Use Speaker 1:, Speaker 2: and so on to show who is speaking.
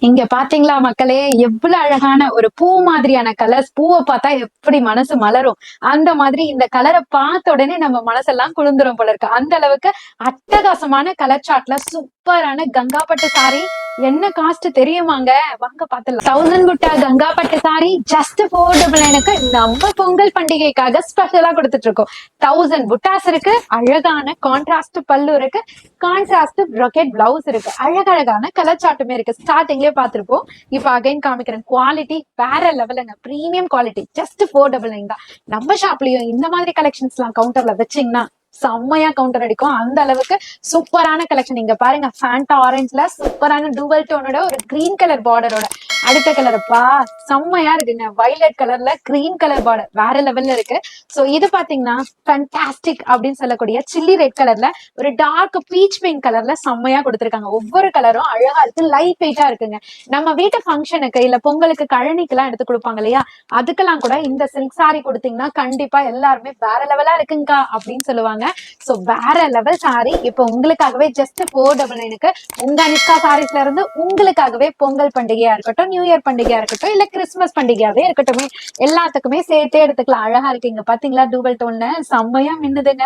Speaker 1: இங்க பாத்தீங்களா மக்களே, எவ்வளவு அழகான ஒரு பூ மாதிரியான கலர்ஸ். பூவ பார்த்தா எப்படி மனசு மலரும். அந்த மாதிரி இந்த கலர பார்த்த உடனே நம்ம மனசெல்லாம் குளிர்ந்துரும் போல இருக்கு. அந்த அளவுக்கு அட்டகாசமான கலர் சார்ட்ல சூப்பரான கங்கா பட்டு சாரி. என்ன காஸ்ட் தெரியுமாங்க? வாங்க பாத்துடலாம். 1000 புட்டா கங்கா பட்டு சாரி ஜஸ்ட் 499க்கு நம்ம பொங்கல் பண்டிகைக்காக ஸ்பெஷலா கொடுத்துட்டு இருக்கோம். 1000 புட்டாஸ் இருக்கு. அழகான கான்ட்ராஸ்ட் பல்லு இருக்கு. கான்ட்ராஸ்ட் ப்ரொக்கெட் பிளவுஸ் இருக்கு. அழகழகான கலர் சார்ட்டுமே இருக்கு. ஸ்டார்டிங்லயே பார்த்திருப்போம். இப்ப அகைன் காமிக்கிறேன். குவாலிட்டி வேற லெவலுங்க. Premium quality. ஜஸ்ட் 499 தான். நம்ம ஷாப்லயும் இந்த மாதிரி கலெக்ஷன்ஸ் எல்லாம் கவுண்டர்ல வச்சீங்கன்னா செம்மையா கவுண்டர் அடிக்கும். அந்த அளவுக்கு சூப்பரான கலெக்ஷன். இங்க பாருங்க, ஃபேண்டா ஆரஞ்சுல சூப்பரான டூவல் டோனோட ஒரு கிரீன் கலர் பார்டரோட அடுத்த கலர்ப்பா செம்மையா இருக்குங்க. வயலட் கலர்ல கிரீன் கலர் பார்டர் வேற லெவல்ல இருக்கு. சோ இது பாத்தீங்கன்னா ஃபேண்டாஸ்டிக் அப்படின்னு சொல்லக்கூடிய சில்லி ரெட் கலர்ல ஒரு டார்க் பீச் பிங்க் கலர்ல செம்மையா கொடுத்துருக்காங்க. ஒவ்வொரு கலரும் அழகா இருக்கு. லைட் வெயிட்டா இருக்குங்க. நம்ம வீட்டு ஃபங்க்ஷனுக்கு இல்ல பொங்கலுக்கு கழனிக்கு எல்லாம் எடுத்து கொடுப்பாங்க இல்லையா, அதுக்கெல்லாம் கூட இந்த சில்க் சாரி கொடுத்தீங்கன்னா கண்டிப்பா எல்லாருமே வேற லெவலா இருக்குங்கக்கா அப்படின்னு சொல்லுவாங்க. சோ வேற லெவல் சாரி இப்ப உங்களுக்காகவே ஜஸ்ட் 499க்கு உங்க அனிஷ்கா சாரீஸ்ல இருந்து உங்களுக்காகவே பொங்கல் பண்டிகையா இருக்கட்டும், நியூ இயர் பண்டிகையா இருக்கட்டும், இல்ல கிறிஸ்துமஸ் பண்டிகையாவே இருக்கட்டும், எல்லாத்துக்குமே சேர்த்தே எடுத்துக்கலாம். அழகா இருக்கு. இங்க பாத்தீங்களா டூவல் டோன்னு செம்மையா மின்னுதுங்க.